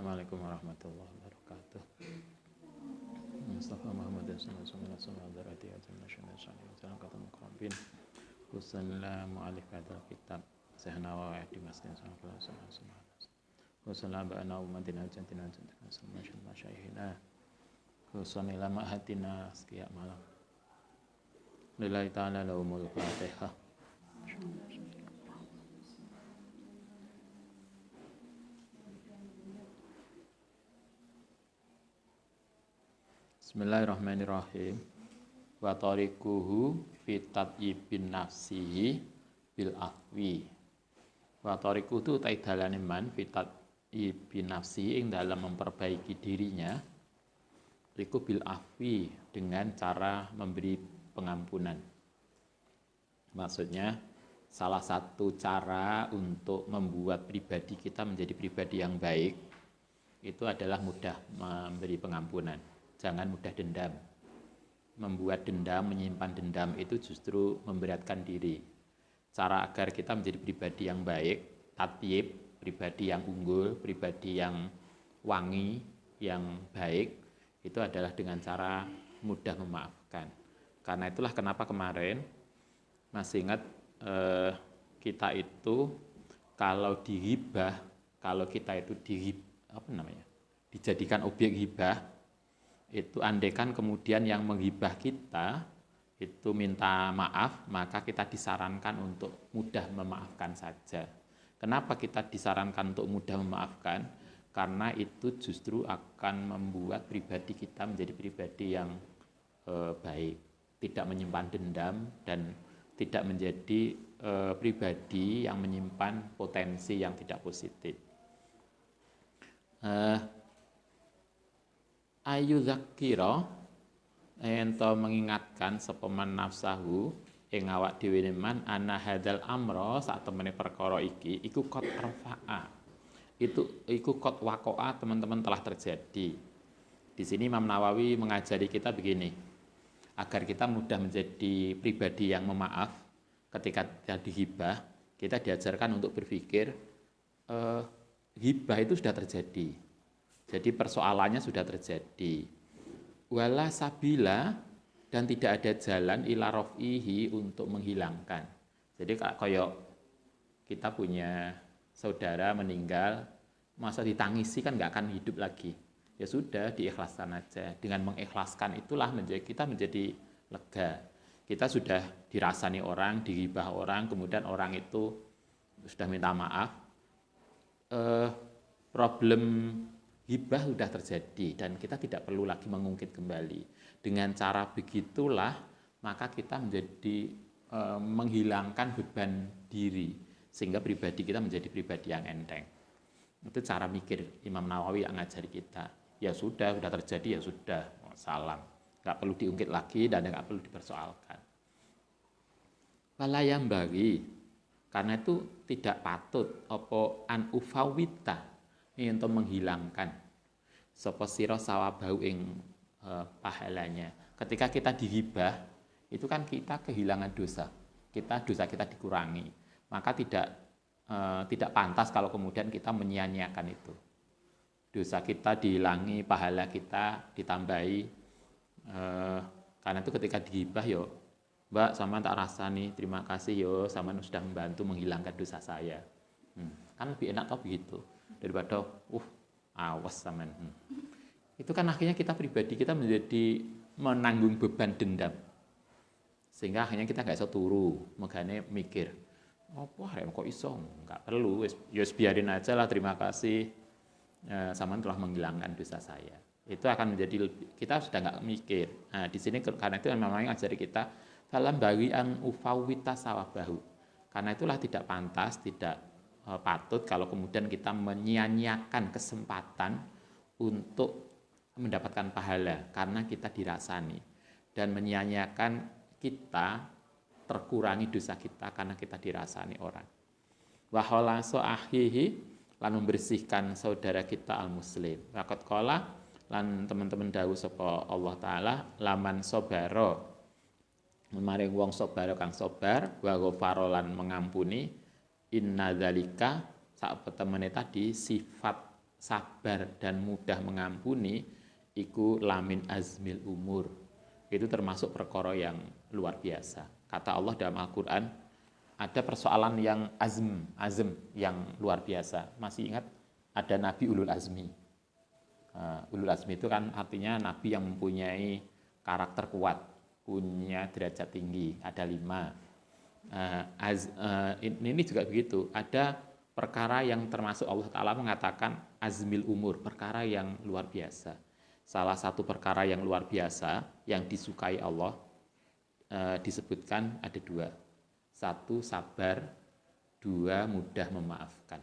Assalamualaikum warahmatullahi wabarakatuh. Mustafa Muhammad sallallahu alaihi wasallam darati azam nasyana sallallahu alaihi wasallam Husnul mu'alif hadal kitab Sehnawa di masjid sallallahu alaihi wasallam Husnul ba'ana umatina jantina jantina sallallahu masyaihina Husnul lama hatina sekian malam Lillahi ta'ala lahumul fatihah. Bismillahirrahmanirrahim. Wa tariquhu fi tatyibin nafsihi bil afwi. Wa tariquhu itu dalane man fi tatyibin nafsihi ing dalam memperbaiki dirinya iku bil afwi dengan cara memberi pengampunan. Maksudnya salah satu cara untuk membuat pribadi kita menjadi pribadi yang baik itu adalah mudah memberi pengampunan. Jangan mudah dendam. Membuat dendam, menyimpan dendam itu justru memberatkan diri. Cara agar kita menjadi pribadi yang baik, tatyib, pribadi yang unggul, pribadi yang wangi, yang baik, itu adalah dengan cara mudah memaafkan. Karena itulah kenapa kemarin masih ingat kita itu kalau dihibah, kalau kita itu dijadikan objek hibah, itu andaikan kemudian yang menghibah kita itu minta maaf, maka kita disarankan untuk mudah memaafkan saja. Kenapa kita disarankan untuk mudah memaafkan? Karena itu justru akan membuat pribadi kita menjadi pribadi yang baik, tidak menyimpan dendam dan tidak menjadi pribadi yang menyimpan potensi yang tidak positif. Ayu zakira ento mengingatkan sepeman nafsahu ing awak dhewe man ana hadzal amra sak temene perkara iki iku qad rafa'a. Iku qad waqa'a, teman-teman, telah terjadi. Di sini Imam Nawawi mengajari kita begini, agar kita mudah menjadi pribadi yang memaaf ketika dihibah, kita diajarkan untuk berpikir hibah itu sudah terjadi. Jadi persoalannya sudah terjadi. Wala sabila, dan tidak ada jalan ila raf'ihi untuk menghilangkan. Jadi kayak kita punya saudara meninggal, masa ditangisi kan nggak akan hidup lagi. Ya sudah, diikhlaskan aja. Dengan mengikhlaskan itulah kita menjadi lega. Kita sudah dirasani orang, dihibah orang, kemudian orang itu sudah minta maaf. Problem hibah sudah terjadi dan kita tidak perlu lagi mengungkit kembali. Dengan cara begitulah maka kita menjadi menghilangkan beban diri sehingga pribadi kita menjadi pribadi yang enteng. Itu cara mikir Imam Nawawi yang ngajari kita. Ya sudah terjadi, ya sudah, salam. Nggak perlu diungkit lagi dan nggak perlu dipersoalkan. Walayam bagi, karena itu tidak patut apa an ufawita untuk menghilangkan sapa sira sawabahu ing pahalanya. Ketika kita dihibah, itu kan kita kehilangan dosa. Dosa kita dikurangi. Maka tidak pantas kalau kemudian kita menyia-nyiakan itu. Dosa kita dihilangi, pahala kita ditambahi. Karena itu ketika dihibah, yo Mbak, sama tak rasani, terima kasih yo, sama sudah membantu menghilangkan dosa saya. Kan lebih enak tau begitu daripada awas saman. Itu kan akhirnya kita pribadi kita menjadi menanggung beban dendam, sehingga akhirnya kita nggak iso turu, makanya mikir kok iso, nggak perlu, biarin aja lah, terima kasih saman telah menghilangkan dosa saya. Itu akan menjadi kita sudah nggak mikir. Nah di sini karena itu memang ngajari kita dalam bagi an ufawita sawabahu. Karena itulah tidak pantas, tidak patut kalau kemudian kita menyia-nyiakan kesempatan untuk mendapatkan pahala karena kita dirasani, dan menyia-nyiakan kita terkurangi dosa kita karena kita dirasani orang. Wa khalasu akhihi, lan membersihkan saudara kita al-muslim. Waqat qala, lan teman-teman dawuh sapa Allah taala, laman sabara, maring wong sabara kang sabar, wa ghafara lan mengampuni. Inna dzalika sak petemene tadi sifat sabar dan mudah mengampuni iku lamin azmil umur. Itu termasuk perkara yang luar biasa. Kata Allah dalam Al-Qur'an, ada persoalan yang azm yang luar biasa. Masih ingat ada Nabi Ulul Azmi. Ulul Azmi itu kan artinya Nabi yang mempunyai karakter kuat, punya derajat tinggi, ada 5. Ini juga begitu, ada perkara yang termasuk Allah Ta'ala mengatakan azmil umur, perkara yang luar biasa. Salah satu perkara yang luar biasa yang disukai Allah disebutkan ada 2. 1, sabar. 2, mudah memaafkan.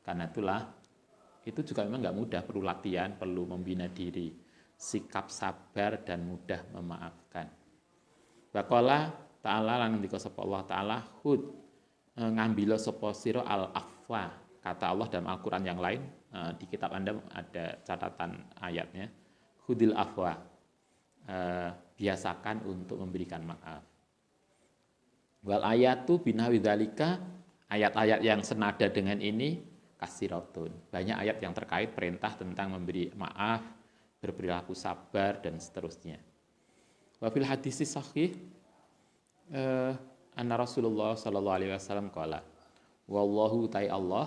Karena itulah, itu juga memang nggak mudah, perlu latihan, perlu membina diri. Sikap sabar dan mudah memaafkan. Waqala ta'ala lan ngendika sapa Allah Ta'ala, hud ngambil sapa sira al-afwa. Kata Allah dalam Al-Qur'an yang lain, di kitab Anda ada catatan ayatnya, hudil afwa. Biasakan untuk memberikan maaf. Wal ayatu binawi dzalika, ayat-ayat yang senada dengan ini kasiratun. Banyak ayat yang terkait perintah tentang memberi maaf, berperilaku sabar dan seterusnya. Wa fil hadis sahih anna Rasulullah sallallahu alaihi wasallam qala, wallahu ta'ala Allah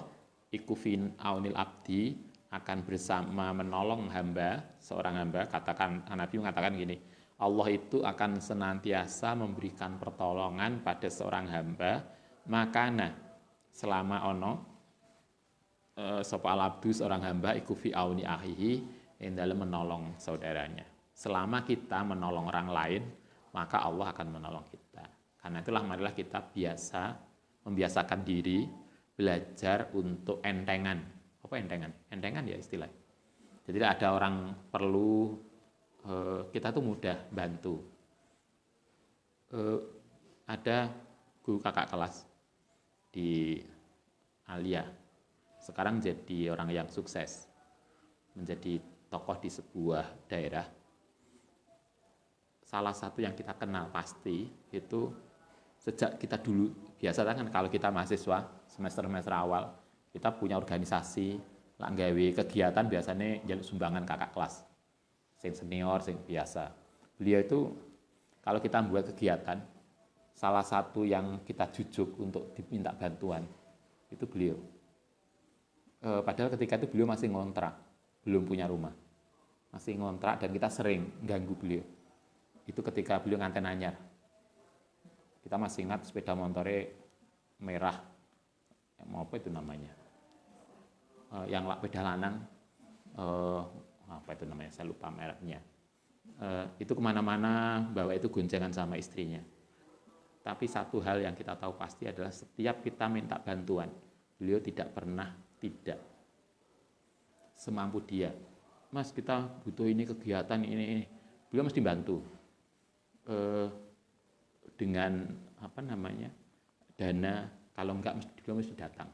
iku fin aunil abdi, akan bersama menolong hamba, seorang hamba. Katakan, Nabi mengatakan gini, Allah itu akan senantiasa memberikan pertolongan pada seorang hamba, makana selama ono sapa al-abdu, seorang hamba iku fi auni akhihi, yang dalam menolong saudaranya. Selama kita menolong orang lain, maka Allah akan menolong kita. Karena itulah marilah kita membiasakan diri belajar untuk entengan. Apa entengan? Entengan ya istilah. Jadi ada orang perlu, kita tuh mudah bantu. Ada guru kakak kelas di Alia, sekarang jadi orang yang sukses, menjadi tokoh di sebuah daerah. Salah satu yang kita kenal pasti itu sejak kita dulu, biasa kan kalau kita mahasiswa semester awal kita punya organisasi, lah gawe kegiatan biasanya jaluk sumbangan kakak kelas, sing senior, sing biasa. Beliau itu kalau kita membuat kegiatan, salah satu yang kita jujuk untuk diminta bantuan itu beliau. Padahal ketika itu beliau masih ngontrak, belum punya rumah, masih ngontrak, dan kita sering ganggu beliau. Itu ketika beliau nganten anyar. Kita masih ingat sepeda motornya merah, mau apa itu namanya, yang sepeda lanang, apa itu namanya, saya lupa mereknya. Itu kemana-mana bawa itu goncengan sama istrinya. Tapi satu hal yang kita tahu pasti adalah setiap kita minta bantuan, beliau tidak pernah tidak. Semampu dia, Mas kita butuh ini kegiatan ini. Beliau mesti bantu. Dengan apa namanya, dana, kalau enggak beliau mesti datang.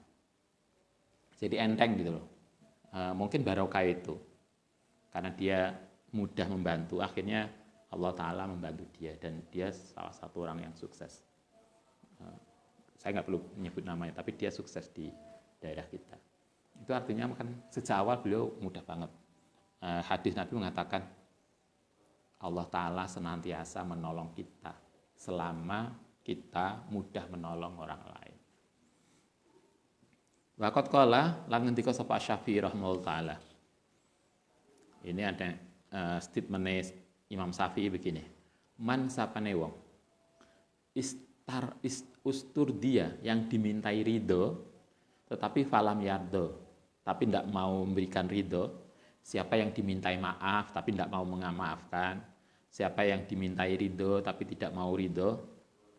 Jadi enteng gitu loh. Mungkin barokah itu, karena dia mudah membantu, akhirnya Allah Ta'ala membantu dia, dan dia salah satu orang yang sukses. Saya nggak perlu menyebut namanya, tapi dia sukses di daerah kita. Itu artinya kan sejak awal beliau mudah banget. Hadis Nabi mengatakan Allah Ta'ala senantiasa menolong kita selama kita mudah menolong orang lain. Waqat qala lan ngendika sapa Syafi'i rahimahullah taala. Ini ada statement Imam Syafi'i begini. Man sapane wong ustur dia yang dimintai ridho tetapi falam yardo, tapi tidak mau memberikan ridho. Siapa yang dimintai maaf tapi tidak mau memaafkan, siapa yang dimintai ridho tapi tidak mau ridho,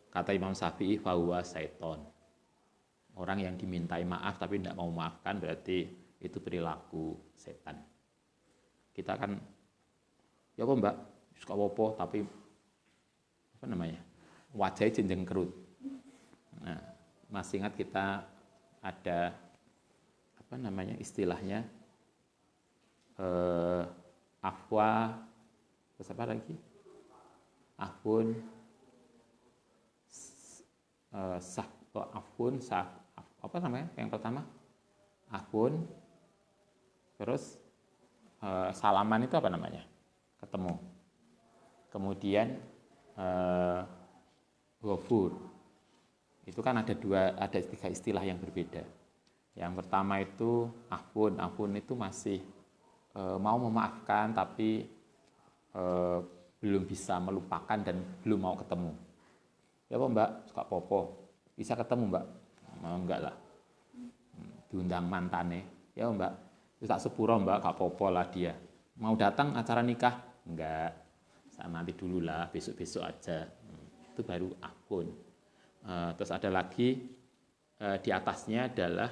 kata Imam Syafi'i, fahuwa syaiton. Orang yang dimintai maaf tapi tidak mau memaafkan berarti itu perilaku setan. Kita kan, ya kok mbak, suka wopo tapi apa namanya, wajahnya jenjang kerut. Nah, masih ingat kita ada apa namanya istilahnya, afwa, terus apa lagi? Afun, apa namanya? Yang pertama, afun, Terus salaman itu apa namanya? Ketemu. Kemudian ghafur. Itu kan ada tiga istilah yang berbeda. Yang pertama itu afun. Afun itu masih mau memaafkan tapi belum bisa melupakan dan belum mau ketemu. Ya apa Mbak, suka popo. Bisa ketemu Mbak? Enggak lah. Diundang mantane. Ya Mbak, tak sepuro Mbak, gak popo lah dia. Mau datang acara nikah? Enggak. Nanti dulu lah, besok-besok aja. Itu baru afun. Terus ada lagi di atasnya adalah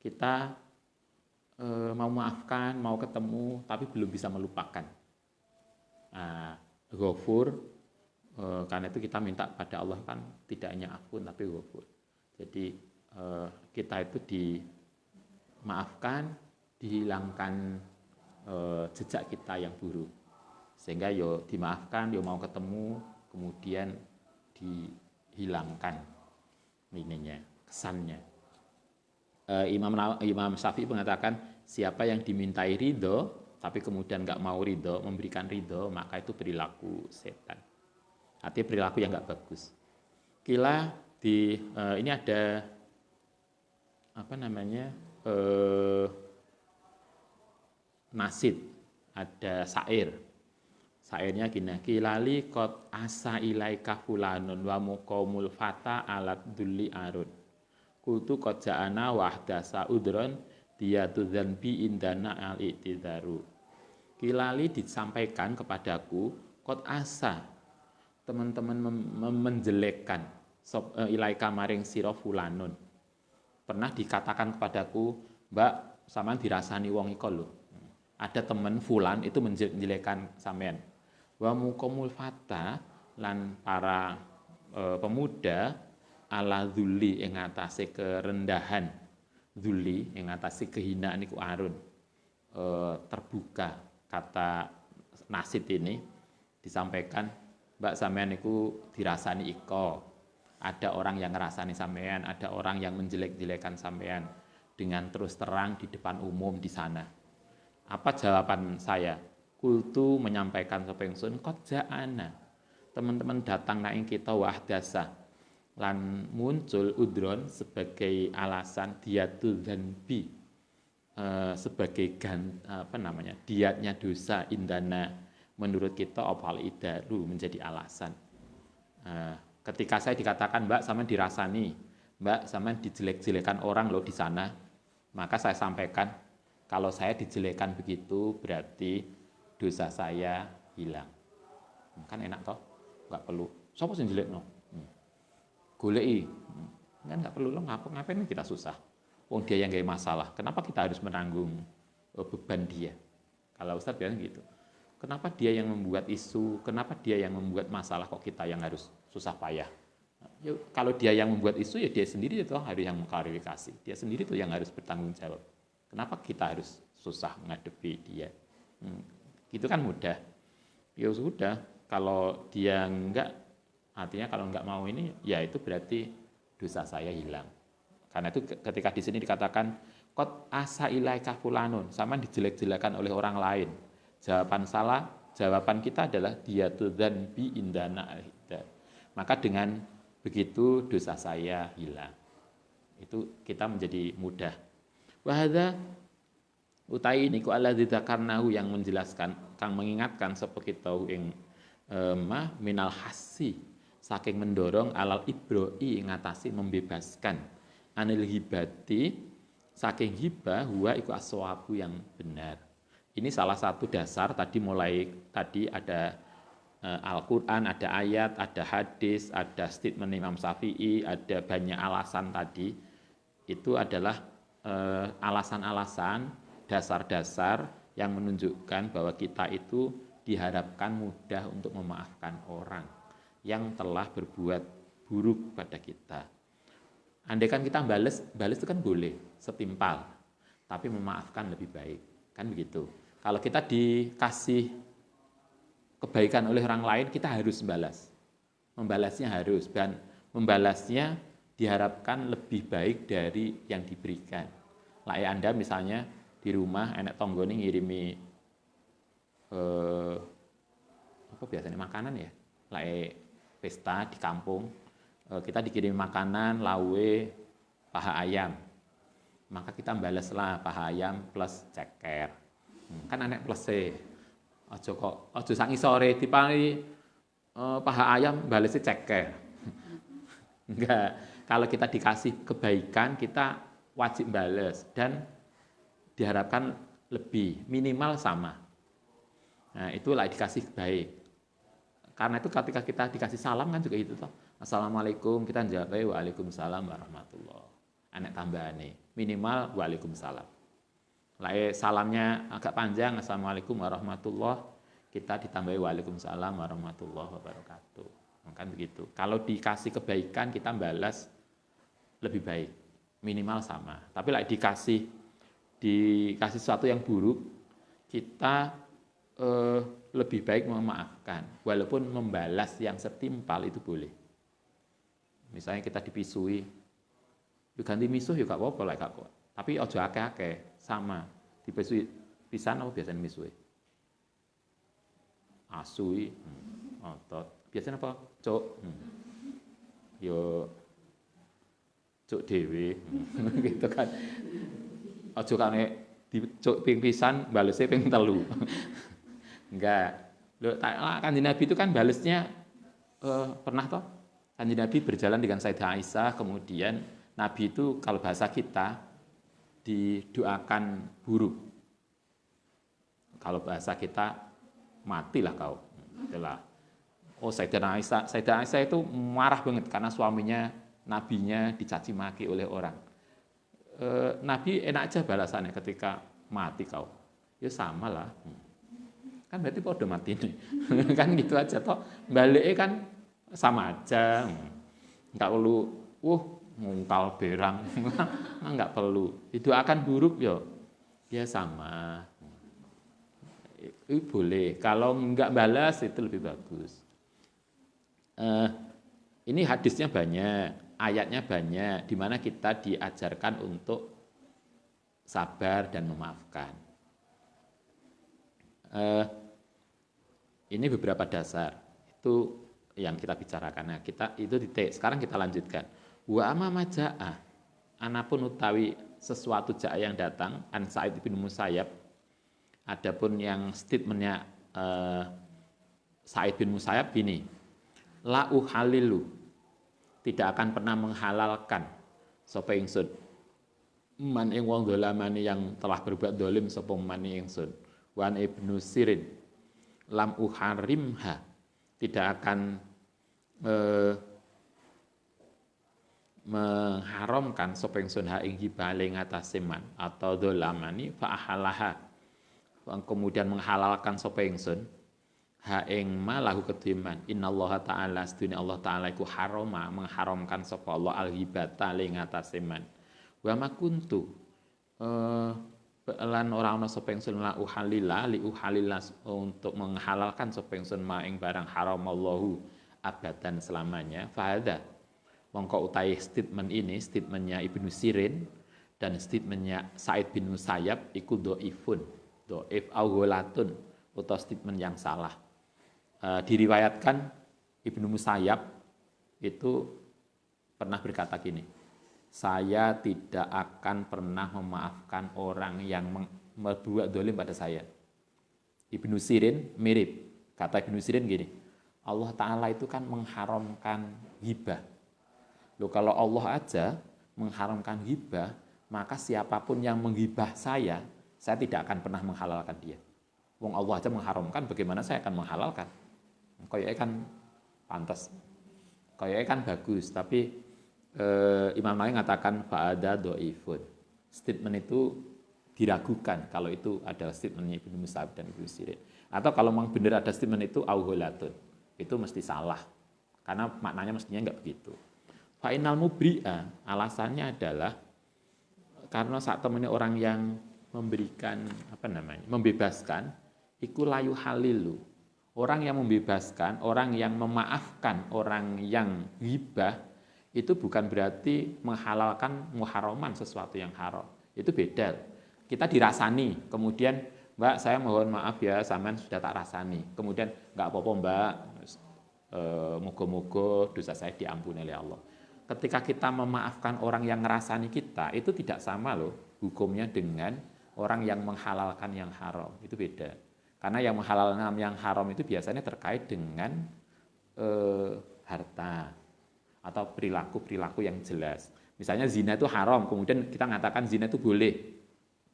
kita mau maafkan, mau ketemu, tapi belum bisa melupakan. Ghafur, karena itu kita minta pada Allah kan tidak hanya afun tapi ghafur. Jadi kita itu dimaafkan, dihilangkan jejak kita yang buruk. Sehingga yo dimaafkan, yo mau ketemu, kemudian dihilangkan ininya, kesannya. Imam Syafi'i mengatakan siapa yang dimintai ridho tapi kemudian nggak mau ridho, memberikan ridho, maka itu perilaku setan. Artinya perilaku yang nggak bagus. Kila ini ada apa namanya nasid, ada syair. Syairnya gini, kilali kot asa ilaika fulanun wa muqamul fata alat dulli arun. Kultu kot ja'ana wahdasa udron diyatu dzanbi indana al-i'tidharu. Kilali disampaikan kepadaku kot asa, teman-teman menjelekkan ilaika maring sira fulanun. Pernah dikatakan kepadaku, Mbak, sampean dirasani wong iko lho. Ada teman fulan itu menjelekkan sampean. Wa muqamul fata lan para pemuda ala dzulli ing atase kerendahan, dzulli ing atase kehinaan iku arun. Terbuka kata nasid ini disampaikan, Mbak sampean iku dirasani iko. Ada orang yang ngerasani sampean, ada orang yang menjelek-jelekan sampean dengan terus terang di depan umum di sana. Apa jawaban saya? Kultu menyampaikan sapa ingsun qad ja'ana. Teman-teman datang nang kita wahdasa lan muncul udron sebagai alasan diatu dzanbi, sebagai diatnya dosa indana menurut kita opal idaru menjadi alasan. Ketika saya dikatakan Mbak sama dirasani, Mbak sama dijelek-jelekan orang loh di sana, maka saya sampaikan kalau saya dijelekan begitu berarti dosa saya hilang. Kan enak toh, nggak perlu. Sopo sing jelek no? Goleki, kan nggak perlu lo ngapain kita susah. Wong dia yang gak masalah, kenapa kita harus menanggung beban dia? Kalau Ustadz bilang gitu, kenapa dia yang membuat isu, kenapa dia yang membuat masalah kok kita yang harus susah payah? Ya, kalau dia yang membuat isu ya dia sendiri itu harus yang mengklarifikasi, dia sendiri tuh yang harus bertanggung jawab. Kenapa kita harus susah menghadapi dia? Itu kan mudah. Ya sudah, kalau dia enggak, artinya kalau enggak mau ini, ya itu berarti dosa saya hilang. Karena itu ketika di sini dikatakan qad asa ilaika fulanun, sama dijelek-jelekan oleh orang lain. Jawaban salah, jawaban kita adalah diyatu dzanbi indana al-hidayah. Maka dengan begitu dosa saya hilang. Itu kita menjadi mudah. Wa hadza utai niku alladzi dzakarnahu yang menjelaskan kang mengingatkan sapa kita ing minal hasi saking mendorong alal ibroi ngatasi membebaskan anil hibati saking hibah huwa iku aswabu yang benar. Ini salah satu dasar tadi ada Al-Qur'an, ada ayat, ada hadis, ada statement Imam Syafi'i, ada banyak alasan tadi. Itu adalah alasan-alasan, dasar-dasar yang menunjukkan bahwa kita itu diharapkan mudah untuk memaafkan orang yang telah berbuat buruk pada kita. Andaikan kita balas itu kan boleh, setimpal. Tapi memaafkan lebih baik, kan begitu. Kalau kita dikasih kebaikan oleh orang lain, kita harus membalas. Membalasnya harus, dan membalasnya diharapkan lebih baik dari yang diberikan. Anda misalnya di rumah enek tanggane ngirimi apa biasanya makanan ya, lek pesta di kampung, kita dikirim makanan, lawe, paha ayam, maka kita balaslah paha ayam plus ceker. Kan anek plese. Aja sak ngisore dipani paha ayam balesnya ceker. Enggak. Kalau kita dikasih kebaikan, kita wajib bales dan diharapkan lebih, minimal sama. Nah, itulah dikasih baik. Karena itu ketika kita dikasih salam kan juga itu toh. Assalamualaikum, kita jawab waalaikumsalam warahmatullah. Anek tambahane, minimal waalaikumsalam. Lah salamnya agak panjang, assalamualaikum warahmatullah, kita ditambahi waalaikumsalam warahmatullahi wabarakatuh. Kan begitu. Kalau dikasih kebaikan kita balas lebih baik, minimal sama. Tapi lah dikasih sesuatu yang buruk, kita lebih baik memaafkan, walaupun membalas yang setimpal itu boleh. Misalnya kita dipisui, yuk ganti misuh yuk gak apa-apa lah gak kuat. Tapi ojo akeh-akeh, sama. Dipisui pisan apa biasanya misuh? Asui, otot. Biasanya apa? Cuk. Yo cuk dhewe. Gitu kan. Ojo kane dicuk ping pisan balese ping 3. Enggak. Loh, Kanjeng Nabi itu kan balesnya pernah toh? Kanjeng Nabi berjalan dengan Sayyidah Aisyah, kemudian Nabi itu kalau bahasa kita didoakan buruk. Kalau bahasa kita matilah kau. Itulah. Oh, Sayyidah Aisyah itu marah banget karena suaminya, nabinya dicaci maki oleh orang. Nabi enak aja balasannya ketika mati kau. Ya sama lah. Kan berarti podo mati nih. Kan gitu aja toh. Baliknya kan sama aja. Enggak perlu ngungkal berang. Enggak perlu. Didoakan buruk ya sama. Itu boleh. Kalau enggak balas itu lebih bagus. Ini hadisnya banyak, ayatnya banyak, di mana kita diajarkan untuk sabar dan memaafkan. Ini beberapa dasar itu yang kita bicarakan. Nah, kita itu titik. Sekarang kita lanjutkan. Wa amma majaa, anapun utawi sesuatu jaa yang datang, an Sa'id bin Musayyab. Adapun yang statementnya Sa'id bin Musayyab gini, la uhalilu, tidak akan pernah menghalalkan sapa ingsun man ing wong dolamani yang telah berbuat dolim sapa man ingsun. Wan Ibnu Sirin lam uharimha, tidak akan mengharamkan sapa ingsun ha ing hibale ngatasé man atau dolamani fa ahalaha, kemudian menghalalkan sapa ingsun ha ing malahu kediman. Innallaha ta'ala, sedune Allah taala iku harama, mengharamkan sapa Allah al-hibata ing ngatasé man. Wa makuntu lan ora ana sapa ingsun la uhalila li uhalila untuk menghalalkan sapa ingsun ma ing barang haram Allahu abadan selamanya. Fahada mongko utahe statement ini, statementnya Ibnu Sirin dan statementnya Sa'id bin Musayyab iku dhaifun, dhaif au ghalatun, atau statement yang salah. Diriwayatkan Ibnu Musayyab itu pernah berkata gini, saya tidak akan pernah memaafkan orang yang berbuat dolim pada saya. Ibnu Sirin mirip, kata Ibnu Sirin gini, Allah Ta'ala itu kan mengharamkan ghibah. Loh, kalau Allah aja mengharamkan ghibah, maka siapapun yang menghibah saya tidak akan pernah menghalalkan dia. Wong Allah aja mengharamkan, bagaimana saya akan menghalalkan? Kayaknya kan pantas, kayaknya kan bagus, tapi Imam Nawawi mengatakan fa'ada dhaifun. Statement itu diragukan kalau itu ada statementnya Ibnu Musayyab dan Ibnu Sirin. Atau kalau memang benar ada statement itu auholatun, itu mesti salah. Karena maknanya mestinya enggak begitu. Fa'inal mubri'a, alasannya adalah karena saat temannya orang yang memberikan membebaskan, iku layu halilu. Orang yang membebaskan, orang yang memaafkan orang yang ghibah, itu bukan berarti menghalalkan muharaman sesuatu yang haram. Itu beda. kita dirasani, kemudian Mbak saya mohon maaf ya, sampean sudah tak rasani. Kemudian nggak apa-apa Mbak, moga-moga dosa saya diampuni oleh Allah. Ketika kita memaafkan orang yang ngerasani kita, itu tidak sama loh hukumnya dengan orang yang menghalalkan yang haram. Itu beda. Karena yang menghalalkan yang haram itu biasanya terkait dengan harta atau perilaku-perilaku yang jelas. Misalnya zina itu haram, kemudian kita mengatakan zina itu boleh.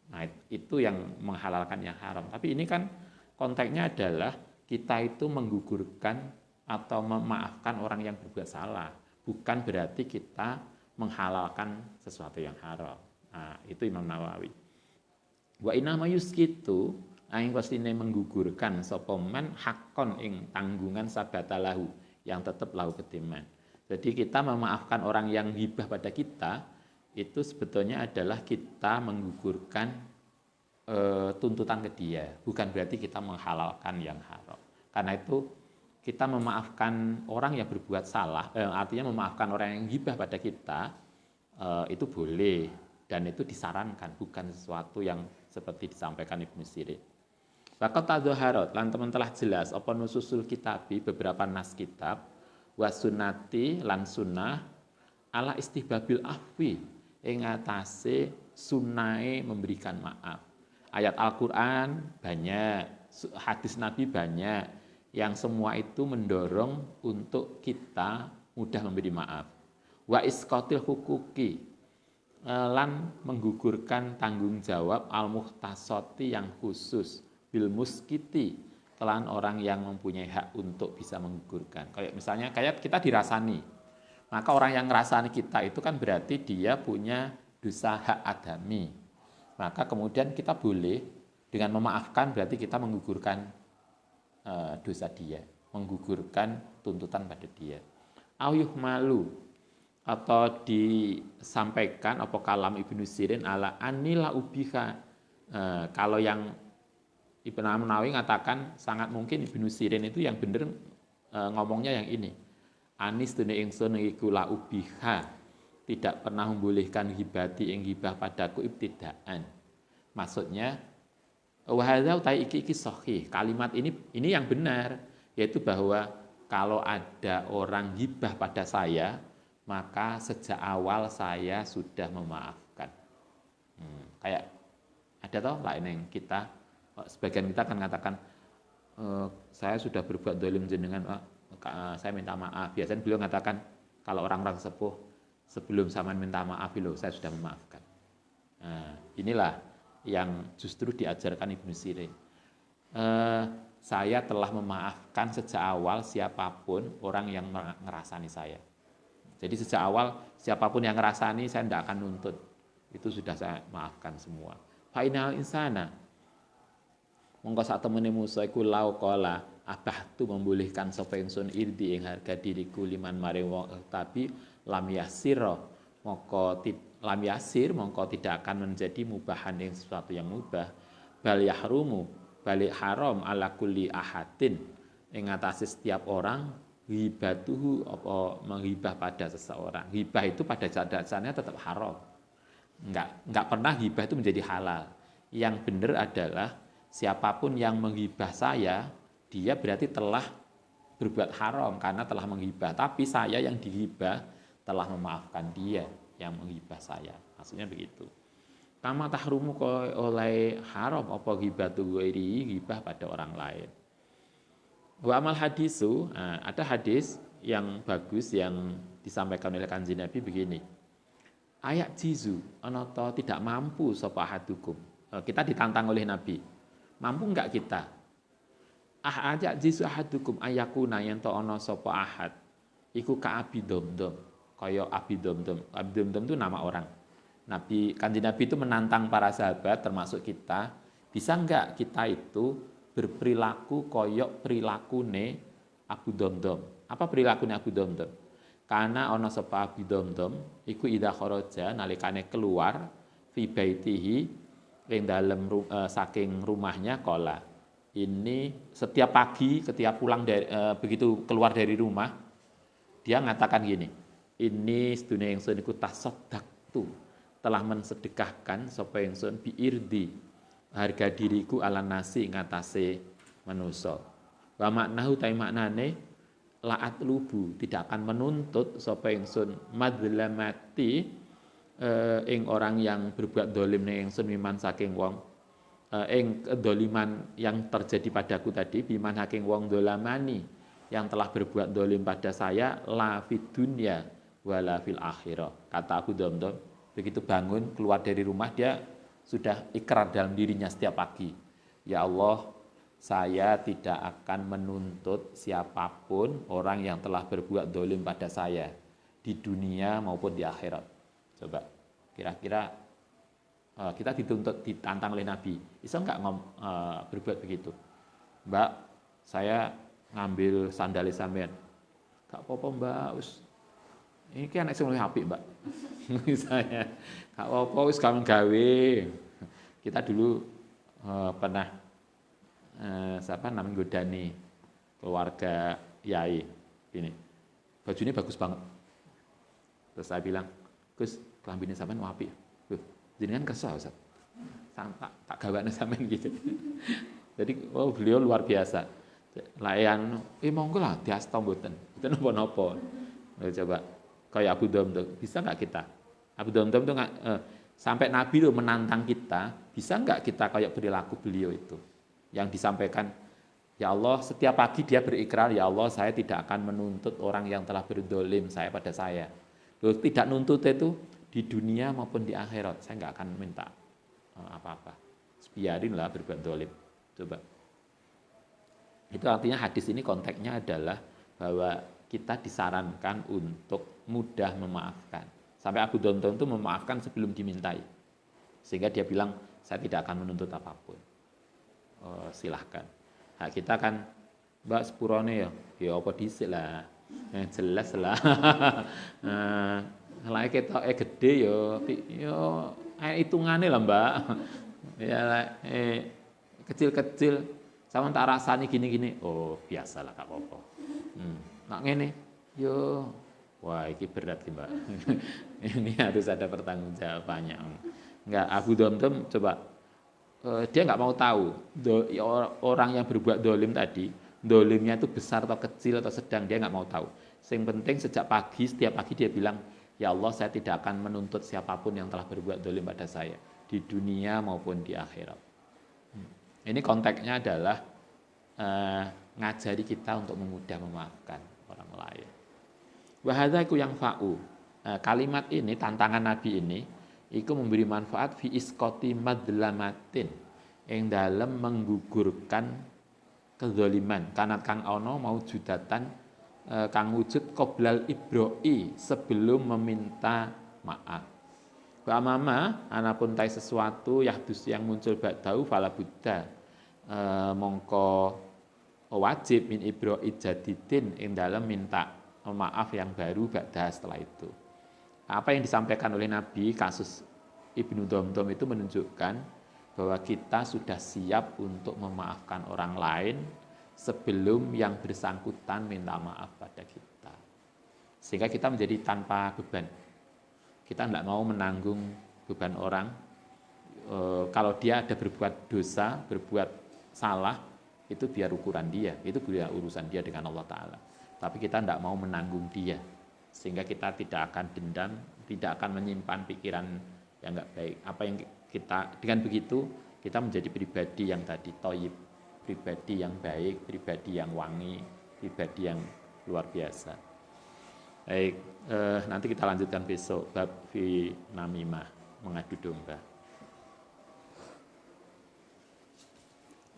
Nah, itu yang menghalalkan yang haram. Tapi ini kan konteksnya adalah kita itu menggugurkan atau memaafkan orang yang berbuat salah. Bukan berarti kita menghalalkan sesuatu yang haram. Nah, itu Imam Nawawi. Wa inna mayuskitu aing pastine menggugurkan sapa man hakon ing tanggungan sabatalahu yang tetap lahu ketiman. Jadi kita memaafkan orang yang hibah pada kita itu sebetulnya adalah kita menggugurkan tuntutan ke dia, bukan berarti kita menghalalkan yang haram. Karena itu kita memaafkan orang yang berbuat salah, artinya memaafkan orang yang hibah pada kita, itu boleh dan itu disarankan, bukan sesuatu yang seperti disampaikan Ibnu Sirin. Waqat tadzaharat lan teman telah jelas apa nususul kitabi beberapa nas kitab wasunnati lan sunnah ala istihbabil afwi ing atase sunnahe memberikan maaf. Ayat Al-Qur'an banyak, hadis Nabi banyak yang semua itu mendorong untuk kita mudah memberi maaf. Wa isqatil hukuki lan menggugurkan tanggung jawab al-muhtasati yang khusus bil muskiti kelan orang yang mempunyai hak untuk bisa menggugurkan. Kayak misalnya kayak kita dirasani. Maka orang yang ngerasani kita itu kan berarti dia punya dosa hak adami. Maka kemudian kita boleh dengan memaafkan berarti kita menggugurkan dosa dia, menggugurkan tuntutan pada dia. Auyuh malu atau disampaikan apa kalam Ibnu Sirin ala anila ubika. Kalau yang Ibnu Nawawi mengatakan sangat mungkin Ibnu Sirin itu yang benar ngomongnya yang ini. Anis dene ingsun iku la ubiha, tidak pernah membolehkan hibati ing hibah padaku ibtidaan. Maksudnya wa hadza utai iki sahih. Kalimat ini yang benar, yaitu bahwa kalau ada orang hibah pada saya, maka sejak awal saya sudah memaafkan. Kayak ada toh lain yang kita, sebagian kita akan mengatakan saya sudah berbuat zalim jenengan, saya minta maaf. Biasanya beliau mengatakan kalau orang-orang sepuh sebelum sama minta maaf loh, saya sudah memaafkan. Nah, inilah yang justru diajarkan Ibnu Sirin. Saya telah memaafkan sejak awal siapapun orang yang ngerasani saya. Jadi sejak awal siapapun yang ngerasani saya tidak akan nuntut. Itu sudah saya maafkan semua. Fa'inal insana mongko sak temene Musa iku lau qala abahtu membolehkan sapa ingsun irdi ing harga diriku liman maring wong tapi lam yasira mongko lam yasir mongko tidak akan menjadi mubahan yang sesuatu yang mubah bal yahrumu balik haram ala kulli ahadin ing atase setiap orang ghibatuhu apa menghibah pada seseorang. Hibah itu pada dasarnya tetap haram. Enggak pernah hibah itu menjadi halal. Yang benar adalah siapapun yang menghibah saya, dia berarti telah berbuat haram karena telah menghibah. Tapi saya yang dihibah telah memaafkan dia yang menghibah saya. Maksudnya begitu. Kama tahrumu oleh haram apa ghibatu ghairi, ghibah pada orang lain. Wa amal hadisu, ada hadis yang bagus yang disampaikan oleh Kanjeng Nabi begini. Ayak jizu ana ta tidak mampu sapa ahadukum. Kita ditantang oleh Nabi. Mampu enggak kita? Ajak jizu ahadukum ayakuna yen ta ana sapa ahad. Iku ka Abi Domdom. Kaya Abi Domdom. Abi Domdom itu nama orang. Kanjeng Nabi itu menantang para sahabat termasuk kita, bisa enggak kita itu berperilaku koyok perilakune Abu Domdom. Apa perilakunya Abu Domdom? Karena ana sapa Abu Domdom iku idza kharaja nalikane keluar fi baitihi ing dalem saking rumahnya kola. Ini setiap pagi ketika pulang dari begitu keluar dari rumah dia mengatakan gini, ini sedune ingsun iku tasaddaqtu, telah mensedekahkan sapa ingsun biirdi harga diriku ala nasi ngatasé manusa. Wa maknahu ta maknane laat lubu tidak akan menuntut sapa ingsun madlamati ing orang yang berbuat dolim ning ingsun miman saking wong ing kedoliman yang terjadi padaku tadi biman saking wong dolamani yang telah berbuat dolim pada saya la fid dunya wala fil akhirah. Kata Abu Damdam begitu bangun keluar dari rumah dia sudah ikrar dalam dirinya setiap pagi, ya Allah, saya tidak akan menuntut siapapun orang yang telah berbuat dolim pada saya di dunia maupun di akhirat. Coba kira-kira kita ditantang oleh Nabi, bisa nggak berbuat begitu? Mbak, saya ngambil sandal sampean. Gak apa-apa Mbak, ini kan anak sing luwih apik, Mbak. Misalnya, gak apa-apa wis kamu gawe. Kita dulu pernah siapa namanya godani keluarga Yai ini. Bajunya bagus banget. Terus saya bilang, "Gus, kelambine sampean apik." Loh, jenengan kersa, Ustaz. Tak gawane sampean gitu. Jadi, beliau luar biasa. Layan, monggo lah diasta mboten. Mboten napa-napa. Coba kayak Abu Damdam, bisa nggak kita? Abu Damdam itu sampai Nabi itu menantang kita, bisa nggak kita kayak perilaku beliau itu? Yang disampaikan, ya Allah, setiap pagi dia berikrar, ya Allah, saya tidak akan menuntut orang yang telah berdolim saya pada saya. Loh, tidak nuntut itu di dunia maupun di akhirat, saya nggak akan minta apa-apa. Biarinlah berbuat dolim. Coba. Itu artinya hadis ini konteksnya adalah bahwa kita disarankan untuk mudah memaafkan. Sampai Abu Damdam itu memaafkan sebelum dimintai. Sehingga dia bilang, saya tidak akan menuntut apapun. Silahkan. Nah, kita kan, Mbak sepurone ya apa dhisik lah. Jelas lah. Lek ketok gede ya hitungane lah Mbak. Ya kecil-kecil sama tak rasani gini-gini. Oh, biasalah gak apa-apa. Nak ngene, yo wah ini berat sih Mbak. Ini harus ada pertanggungjawabannya. Enggak, Abu Damdam coba dia nggak mau tahu orang yang berbuat dolim tadi, dolimnya itu besar atau kecil atau sedang, dia nggak mau tahu. Yang penting sejak pagi, setiap pagi dia bilang, ya Allah, saya tidak akan menuntut siapapun yang telah berbuat dolim pada saya di dunia maupun di akhirat. Ini konteksnya adalah ngajari kita untuk memudah memaafkan orang lain. Wahada iku yang fa'u. Kalimat ini, tantangan Nabi ini, iku memberi manfaat fi iskoti madlamatin yang dalam menggugurkan kezaliman. Kanat kang ono mau judatan kang wujud qoblal ibroi sebelum meminta maaf. Wa amama anapun tai sesuatu yahdus yang muncul ba'dau fala buddha mongko wajib min ibroi jadidin yang dalam minta maaf yang baru ba'da setelah itu. Apa yang disampaikan oleh Nabi kasus Ibnu Damdam itu menunjukkan bahwa kita sudah siap untuk memaafkan orang lain sebelum yang bersangkutan minta maaf pada kita. Sehingga kita menjadi tanpa beban. Kita tidak mau menanggung beban orang. Kalau dia ada berbuat dosa, berbuat salah, itu biar ukuran dia, itu biar urusan dia dengan Allah Ta'ala. Tapi kita tidak mau menanggung dia. Sehingga kita tidak akan dendam, tidak akan menyimpan pikiran yang enggak baik. Apa yang kita, dengan begitu, kita menjadi pribadi yang tadi thayyib, pribadi yang baik, pribadi yang wangi, pribadi yang luar biasa. Baik, nanti kita lanjutkan besok bab fi namimah, mengadu domba.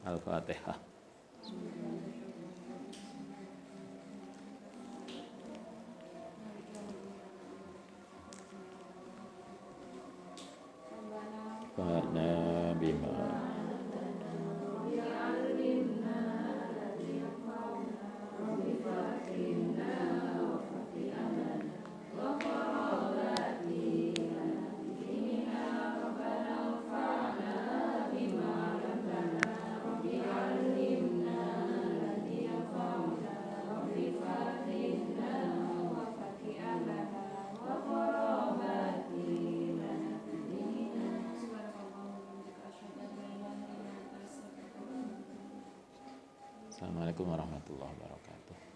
Al-Fatihah. Fa'na bima Assalamualaikum warahmatullahi wabarakatuh.